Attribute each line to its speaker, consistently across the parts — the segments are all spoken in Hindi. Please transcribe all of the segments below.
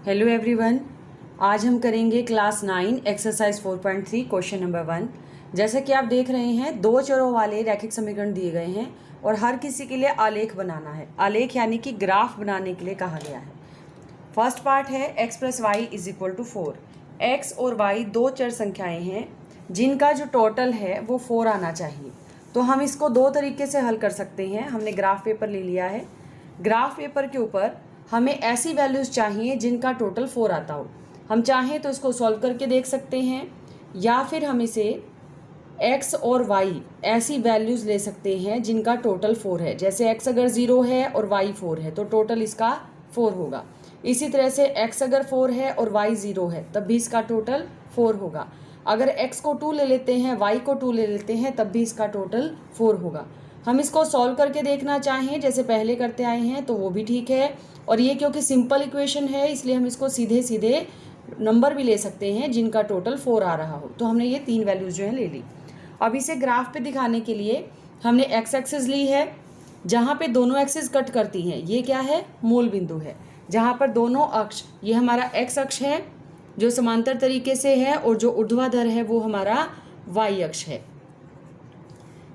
Speaker 1: हेलो एवरीवन, आज हम करेंगे क्लास 9 एक्सरसाइज 4.3 क्वेश्चन नंबर 1। जैसा कि आप देख रहे हैं, दो चरों वाले रैखिक समीकरण दिए गए हैं और हर किसी के लिए आलेख बनाना है। आलेख यानी कि ग्राफ बनाने के लिए कहा गया है। फर्स्ट पार्ट है x + y = 4। x और y दो चर संख्याएं हैं जिनका जो टोटल है वो 4 आना चाहिए। तो हम इसको दो तरीके से हल कर सकते हैं। हमने ग्राफ पेपर ले लिया है। ग्राफ पेपर के ऊपर हमें ऐसी वैल्यूज़ चाहिए जिनका टोटल 4 आता हो। हम चाहें तो इसको सॉल्व करके देख सकते हैं या फिर हम इसे x और y ऐसी वैल्यूज़ ले सकते हैं जिनका टोटल 4 है। जैसे x अगर 0 है और y 4 है तो टोटल इसका 4 होगा। इसी तरह से x अगर 4 है और y 0 है तब भी इसका टोटल 4 होगा। अगर x को 2 ले लेते हैं, y को 2 ले लेते हैं तब भी इसका टोटल 4 होगा। हम इसको सॉल्व करके देखना चाहें जैसे पहले करते आए हैं तो वो भी ठीक है। और ये क्योंकि सिंपल इक्वेशन है इसलिए हम इसको सीधे सीधे नंबर भी ले सकते हैं जिनका टोटल 4 आ रहा हो। तो हमने ये 3 वैल्यूज़ जो है ले ली। अब इसे ग्राफ पे दिखाने के लिए हमने एक्स एक्सिस ली है जहाँ पे दोनों एक्सिस कट करती हैं। ये क्या है? मूल बिंदु है। जहाँ पर दोनों अक्ष, ये हमारा एक्स अक्ष है जो समांतर तरीके से है और जो ऊर्ध्वाधर है वो हमारा वाई अक्ष है।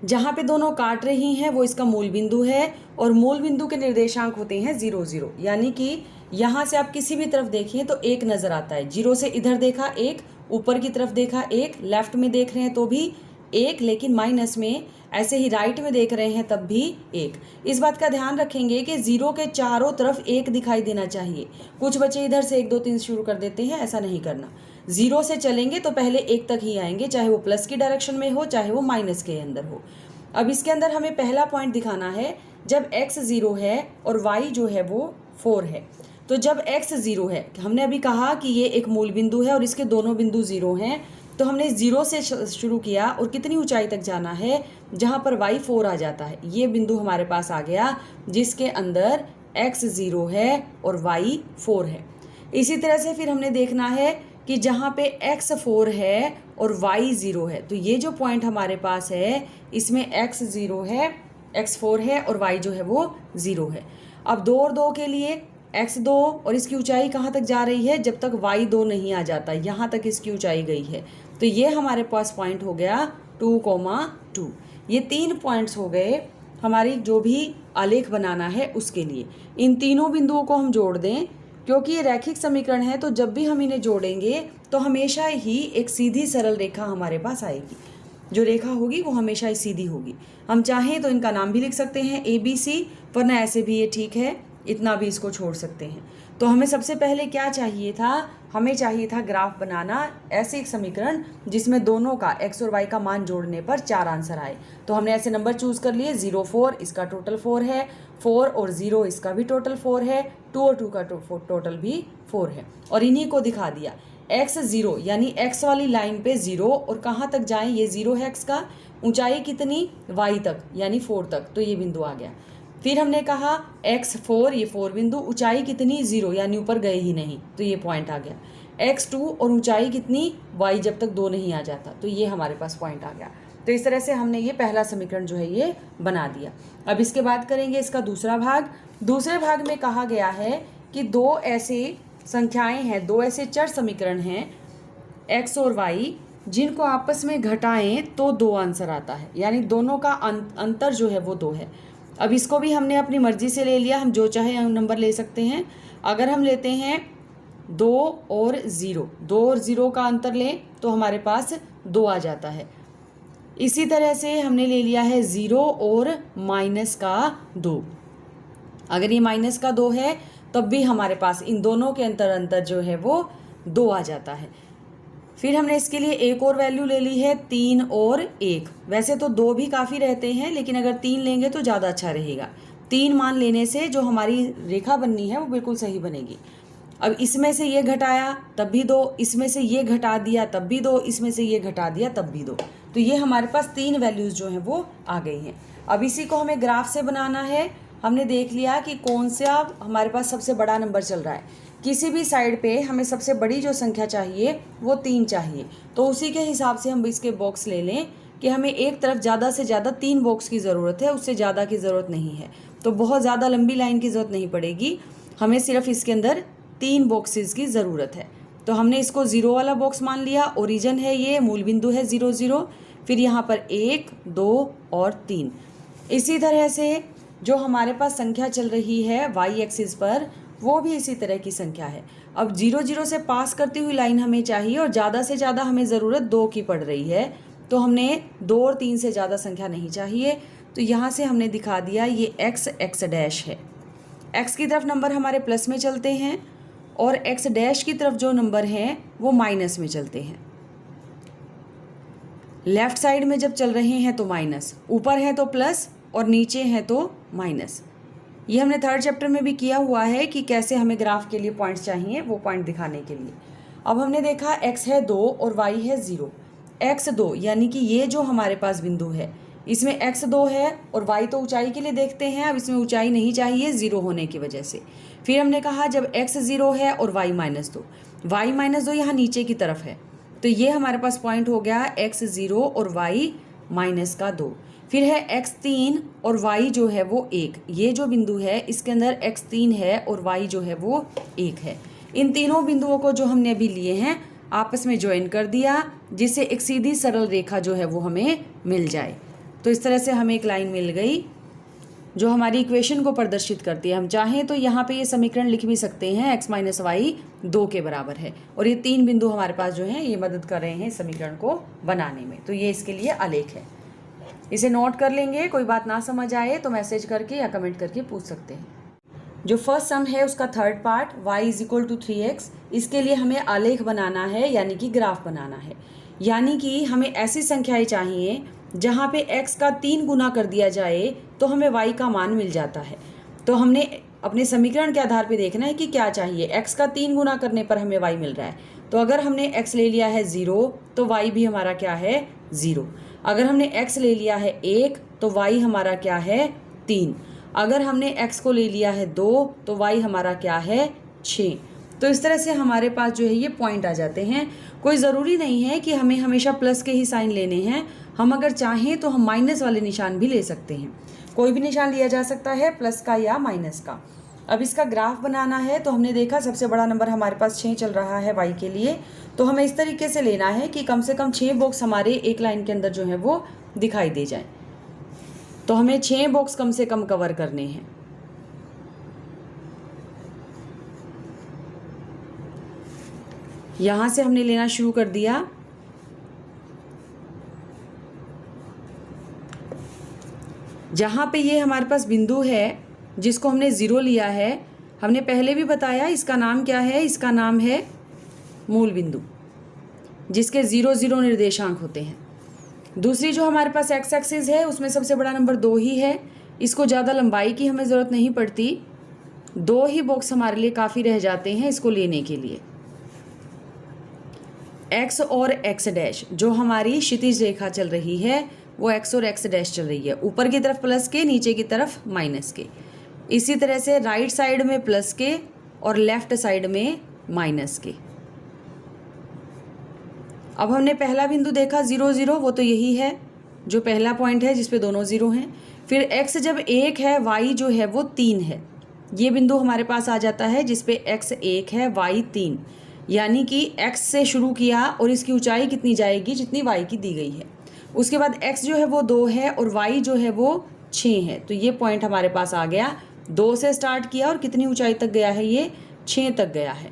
Speaker 1: जहाँ पे दोनों काट रही हैं वो इसका मूल बिंदु है और मूल बिंदु के निर्देशांक होते हैं 0 0। यानी कि यहाँ से आप किसी भी तरफ देखिए तो एक नज़र आता है। 0 से इधर देखा एक, ऊपर की तरफ देखा एक, लेफ्ट में देख रहे हैं तो भी एक, लेकिन माइनस में, ऐसे ही राइट में देख रहे हैं तब भी एक। इस बात का ध्यान रखेंगे कि 0 के चारों तरफ एक दिखाई देना चाहिए। कुछ बच्चे इधर से 1 2 3 शुरू कर देते हैं, ऐसा नहीं करना। 0 से चलेंगे तो पहले 1 तक ही आएंगे, चाहे वो प्लस की डायरेक्शन में हो चाहे वो माइनस के अंदर हो। अब इसके अंदर हमें पहला पॉइंट दिखाना है जब x 0 है और y जो है वो 4 है। तो जब x 0 है, हमने अभी कहा कि ये एक मूल बिंदु है और इसके दोनों बिंदु 0 हैं, तो हमने 0 से शुरू किया और कितनी ऊंचाई तक जाना है जहाँ पर y 4 आ जाता है। ये बिंदु हमारे पास आ गया जिसके अंदर x 0 है और y 4 है। इसी तरह से फिर हमने देखना है कि जहाँ पे x 4 है और y 0 है, तो ये जो पॉइंट हमारे पास है इसमें x 0 है, x 4 है और y जो है वो 0 है। अब 2 और 2 के लिए x 2 और इसकी ऊंचाई कहाँ तक जा रही है? जब तक y 2 नहीं आ जाता, यहाँ तक इसकी ऊंचाई गई है। तो ये हमारे पास पॉइंट हो गया 2, 2। ये 3 पॉइंट्स हो गए हमारी जो भी आलेख बनाना है उसके लिए। इन तीनों बिंदुओं को हम जोड़ दें क्योंकि ये रैखिक समीकरण है, तो जब भी हम इन्हें जोड़ेंगे तो हमेशा ही एक सीधी सरल रेखा हमारे पास आएगी। जो रेखा होगी वो हमेशा ही सीधी होगी। हम चाहें तो इनका नाम भी लिख सकते हैं ABC, वरना ऐसे भी ये ठीक है, इतना भी इसको छोड़ सकते हैं। तो हमें सबसे पहले क्या चाहिए था? हमें चाहिए था ग्राफ बनाना, ऐसे एक समीकरण जिसमें दोनों का x और y का मान जोड़ने पर 4 आंसर आए। तो हमने ऐसे नंबर चूज़ कर लिए। 0 4 इसका टोटल 4 है, 4 और 0 इसका भी टोटल 4 है, 2 और 2 का टोटल भी 4 है। और इन्हीं को दिखा दिया। x 0 यानी x वाली लाइन पे 0 और कहाँ तक जाएं? ये 0 है x का, ऊंचाई कितनी? y तक यानी 4 तक, तो ये बिंदु आ गया। फिर हमने कहा x 4, ये 4 बिंदु, ऊंचाई कितनी? 0 यानी ऊपर गए ही नहीं, तो ये पॉइंट आ गया। x 2 और ऊंचाई कितनी? y जब तक 2 नहीं आ जाता, तो ये हमारे पास पॉइंट आ गया। तो इस तरह से हमने ये पहला समीकरण जो है ये बना दिया। अब इसके बाद करेंगे इसका दूसरा भाग। दूसरे भाग में कहा गया है कि दो ऐसे संख्याएं हैं, दो ऐसे चर समीकरण हैं x और y, जिनको आपस में घटाएं तो 2 आंसर आता है। यानी दोनों का अंतर जो है वो 2 है। अब इसको भी हमने अपनी मर्जी से ले लिया, हम जो चाहे हम नंबर ले सकते हैं। अगर हम लेते हैं 2 और 0, 2 और 0 का अंतर लें तो हमारे पास 2 आ जाता है। इसी तरह से हमने ले लिया है 0 और माइनस का 2। अगर ये माइनस का 2 है तब भी हमारे पास इन दोनों के अंतर जो है वो 2 आ जाता है। फिर हमने इसके लिए एक और वैल्यू ले ली है 3 और 1। वैसे तो 2 भी काफ़ी रहते हैं, लेकिन अगर 3 लेंगे तो ज़्यादा अच्छा रहेगा। 3 मान लेने से जो हमारी रेखा बननी है वो बिल्कुल सही बनेगी। अब इसमें से ये घटाया तब भी 2, इसमें से ये घटा दिया तब भी 2, इसमें से ये घटा दिया तब भी 2। तो ये हमारे पास 3 वैल्यूज़ जो हैं वो आ गई हैं। अब इसी को हमें ग्राफ से बनाना है। हमने देख लिया कि कौन सा हमारे पास सबसे बड़ा नंबर चल रहा है। किसी भी साइड पे हमें सबसे बड़ी जो संख्या चाहिए वो 3 चाहिए, तो उसी के हिसाब से हम इसके बॉक्स ले लें कि हमें एक तरफ ज़्यादा से ज़्यादा 3 बॉक्स की ज़रूरत है, उससे ज़्यादा की ज़रूरत नहीं है। तो बहुत ज़्यादा लंबी लाइन की ज़रूरत नहीं पड़ेगी, हमें सिर्फ इसके अंदर 3 बॉक्सेस की ज़रूरत है। तो हमने इसको 0 वाला बॉक्स मान लिया, ओरिजिन है ये, मूल बिंदु है 0 0, फिर यहाँ पर 1 2 और 3। इसी तरह से जो हमारे पास संख्या चल रही है वाई एक्सिस पर, वो भी इसी तरह की संख्या है। अब 0 0 से पास करती हुई लाइन हमें चाहिए और ज़्यादा से ज़्यादा हमें ज़रूरत 2 की पड़ रही है, तो हमने 2 और 3 से ज़्यादा संख्या नहीं चाहिए। तो यहाँ से हमने दिखा दिया ये x x डैश है। x की तरफ नंबर हमारे प्लस में चलते हैं और x डैश की तरफ जो नंबर हैं वो माइनस में चलते हैं। लेफ्ट साइड में जब चल रहे हैं तो माइनस, ऊपर है तो प्लस और नीचे है तो माइनस। ये हमने 3rd चैप्टर में भी किया हुआ है कि कैसे हमें ग्राफ के लिए पॉइंट्स चाहिए, वो पॉइंट दिखाने के लिए। अब हमने देखा x है 2 और y है 0। x 2 यानी कि ये जो हमारे पास बिंदु है, इसमें x 2 है और y तो ऊंचाई के लिए देखते हैं, अब इसमें ऊंचाई नहीं चाहिए 0 होने की वजह से। फिर हमने कहा जब x 0 है और y -2, y -2 यहाँ नीचे की तरफ है, तो ये हमारे पास पॉइंट हो गया x 0 और y -2। फिर है x 3 और y जो है वो 1। ये जो बिंदु है इसके अंदर x 3 है और y जो है वो 1 है। इन तीनों बिंदुओं को जो हमने अभी लिए हैं आपस में ज्वाइन कर दिया, जिससे एक सीधी सरल रेखा जो है वो हमें मिल जाए। तो इस तरह से हमें एक लाइन मिल गई जो हमारी इक्वेशन को प्रदर्शित करती है। हम चाहें तो यहाँ पे ये समीकरण लिख भी सकते हैं, x - y 2 के बराबर है, और ये 3 बिंदु हमारे पास जो हैं ये मदद कर रहे हैं इस समीकरण को बनाने में। तो ये इसके लिए आलेख है, इसे नोट कर लेंगे। कोई बात ना समझ आए तो मैसेज करके या कमेंट करके पूछ सकते हैं। जो फर्स्ट सम है उसका 3rd पार्ट y = 3x, इसके लिए हमें आलेख बनाना है, यानी कि ग्राफ बनाना है। यानी कि हमें ऐसी संख्याएं चाहिए जहाँ पे x का 3 गुना कर दिया जाए तो हमें y का मान मिल जाता है। तो हमने अपने समीकरण के आधार पे देखना है कि क्या चाहिए। x का 3 गुना करने पर हमें y मिल रहा है, तो अगर हमने x ले लिया है 0 तो y भी हमारा क्या है 0। अगर हमने x ले लिया है 1 तो y हमारा क्या है 3। अगर हमने x को ले लिया है 2 तो y हमारा क्या है 6। तो इस तरह से हमारे पास जो है ये पॉइंट आ जाते हैं। कोई ज़रूरी नहीं है कि हमें हमेशा प्लस के ही साइन लेने हैं, हम अगर चाहें तो हम माइनस वाले निशान भी ले सकते हैं। कोई भी निशान लिया जा सकता है, प्लस का या माइनस का। अब इसका ग्राफ बनाना है तो हमने देखा सबसे बड़ा नंबर हमारे पास 6 चल रहा है y के लिए, तो हमें इस तरीके से लेना है कि कम से कम 6 बॉक्स हमारे एक लाइन के अंदर जो है वो दिखाई दे जाए। तो हमें 6 बॉक्स कम से कम कवर करने हैं। यहाँ से हमने लेना शुरू कर दिया। जहाँ पे ये हमारे पास बिंदु है जिसको हमने 0 लिया है, हमने पहले भी बताया इसका नाम क्या है, इसका नाम है मूल बिंदु, जिसके 0 0 निर्देशांक होते हैं। दूसरी जो हमारे पास x एक्सिस है उसमें सबसे बड़ा नंबर 2 ही है, इसको ज़्यादा लंबाई की हमें ज़रूरत नहीं पड़ती, 2 ही बॉक्स हमारे लिए काफ़ी रह जाते हैं इसको लेने के लिए। x और x डैश जो हमारी क्षितिज रेखा चल रही है वो x और x डैश चल रही है, ऊपर की तरफ प्लस के, नीचे की तरफ माइनस के। इसी तरह से राइट साइड में प्लस के और लेफ्ट साइड में माइनस के। अब हमने पहला बिंदु देखा 0 0, वो तो यही है जो पहला पॉइंट है जिसपे दोनों 0 हैं। फिर x जब 1 है, y जो है वो 3 है, ये बिंदु हमारे पास आ जाता है जिसपे x 1 है, y 3, यानी कि x से शुरू किया और इसकी ऊंचाई कितनी जाएगी जितनी y की दी गई है। उसके बाद x जो है वो 2 है और y जो है वो 6 है, तो ये पॉइंट हमारे पास आ गया। 2 से स्टार्ट किया और कितनी ऊंचाई तक गया है, ये 6 तक गया है।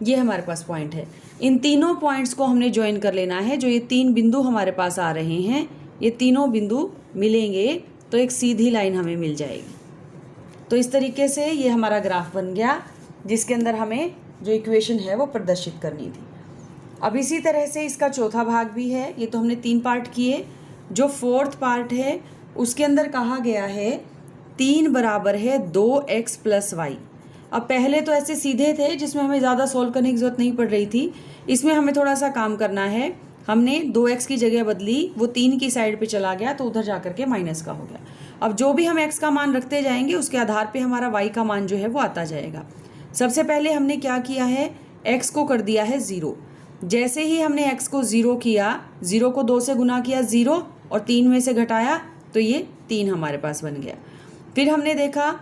Speaker 1: ये हमारे पास पॉइंट है। इन तीनों पॉइंट्स को हमने ज्वाइन कर लेना है। जो ये 3 बिंदु हमारे पास आ रहे हैं, ये तीनों बिंदु मिलेंगे तो एक सीधी लाइन हमें मिल जाएगी। तो इस तरीके से ये हमारा ग्राफ बन गया जिसके अंदर हमें जो इक्वेशन है वो प्रदर्शित करनी थी। अब इसी तरह से इसका चौथा भाग भी है। ये तो हमने 3 पार्ट किए। जो 4th पार्ट है उसके अंदर कहा गया है 3 बराबर है 2x + y। अब पहले तो ऐसे सीधे थे जिसमें हमें ज़्यादा सोल्व करने की ज़रूरत नहीं पड़ रही थी, इसमें हमें थोड़ा सा काम करना है। हमने 2x की जगह बदली, वो 3 की साइड पे चला गया तो उधर जा कर के माइनस का हो गया। अब जो भी हम x का मान रखते जाएंगे उसके आधार पे हमारा y का मान जो है वो आता जाएगा। सबसे पहले हमने क्या किया है, x को कर दिया है 0। जैसे ही हमने x को 0 किया, 0 को 2 से गुना किया 0 और 3 में से घटाया तो ये 3 हमारे पास बन गया। फिर हमने देखा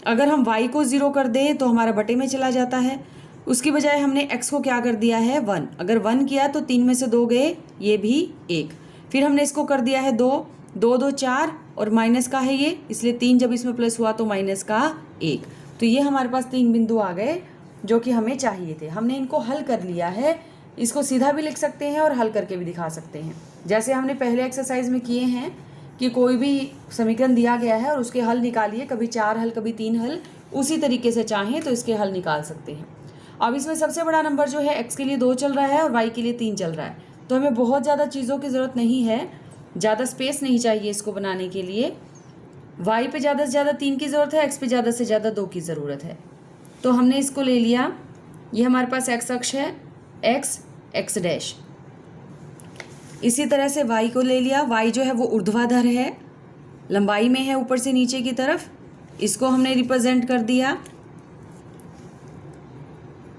Speaker 1: अगर हम y को 0 कर दें तो हमारा बटे में चला जाता है। उसकी बजाय हमने x को क्या कर दिया है 1। अगर 1 किया तो 3 में से 2 गए, ये भी 1। फिर हमने इसको कर दिया है 2, 2 2 4 और माइनस का है ये, इसलिए 3 जब इसमें प्लस हुआ तो माइनस का 1। तो ये हमारे पास 3 बिंदु आ गए जो कि हमें चाहिए थे। हमने इनको हल कर लिया है। इसको सीधा भी लिख सकते हैं और हल करके भी दिखा सकते हैं, जैसे हमने पहले एक्सरसाइज में किए हैं कि कोई भी समीकरण दिया गया है और उसके हल निकालिए, कभी 4 हल कभी 3 हल। उसी तरीके से चाहें तो इसके हल निकाल सकते हैं। अब इसमें सबसे बड़ा नंबर जो है x के लिए 2 चल रहा है और y के लिए 3 चल रहा है, तो हमें बहुत ज़्यादा चीज़ों की ज़रूरत नहीं है, ज़्यादा स्पेस नहीं चाहिए इसको बनाने के लिए। y पे ज़्यादा से ज़्यादा 3 की ज़रूरत है, x पे ज़्यादा से ज़्यादा 2 की ज़रूरत है। तो हमने इसको ले लिया, ये हमारे पास x अक्ष है, x डैश। इसी तरह से y को ले लिया, y जो है वो ऊर्ध्वाधर है, लंबाई में है ऊपर से नीचे की तरफ, इसको हमने रिप्रेजेंट कर दिया,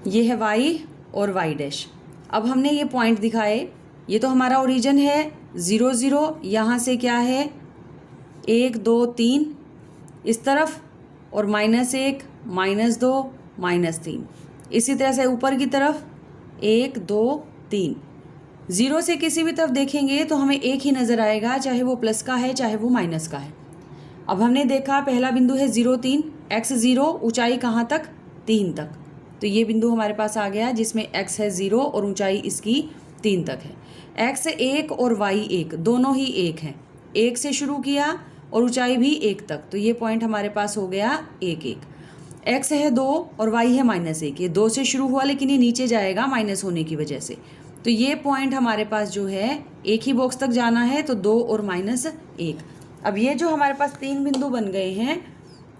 Speaker 1: ये है y और y डैश। अब हमने ये पॉइंट दिखाए, ये तो हमारा ओरिजिन है 0 0, यहाँ से क्या है 1 2 3 इस तरफ, और -1 -2 -3। इसी तरह से ऊपर की तरफ 1 2 3। 0 से किसी भी तरफ देखेंगे तो हमें एक ही नज़र आएगा, चाहे वो प्लस का है चाहे वो माइनस का है। अब हमने देखा पहला बिंदु है 0 3, x 0, ऊंचाई कहाँ तक 3 तक, तो ये बिंदु हमारे पास आ गया जिसमें x है 0 और ऊंचाई इसकी 3 तक है। x 1 और y 1 दोनों ही 1 हैं, 1 से शुरू किया और ऊंचाई भी 1 तक, तो ये पॉइंट हमारे पास हो गया 1 1। x है 2 और y है -1, ये 2 से शुरू हुआ लेकिन ये नीचे जाएगा माइनस होने की वजह से, तो ये पॉइंट हमारे पास जो है एक ही बॉक्स तक जाना है, तो 2 और -1। अब ये जो हमारे पास 3 बिंदु बन गए हैं,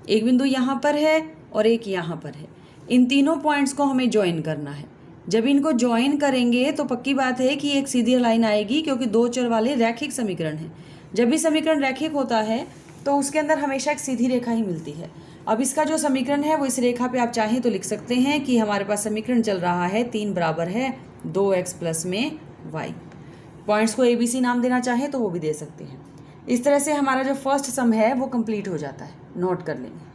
Speaker 1: एक बिंदु यहाँ पर है और एक यहाँ पर है, इन तीनों पॉइंट्स को हमें ज्वाइन करना है। जब इनको ज्वाइन करेंगे तो पक्की बात है कि एक सीधी लाइन आएगी, क्योंकि 2 चर वाले रैखिक समीकरण हैं। जब भी समीकरण रैखिक होता है तो उसके अंदर हमेशा एक सीधी रेखा ही मिलती है। अब इसका जो समीकरण है वो इस रेखा पे आप चाहें तो लिख सकते हैं कि हमारे पास समीकरण चल रहा है 3 बराबर है 2x प्लस में y। पॉइंट्स को ABC नाम देना चाहें तो वो भी दे सकते हैं। इस तरह से हमारा जो फर्स्ट सम है वो कंप्लीट हो जाता है, नोट कर लेंगे।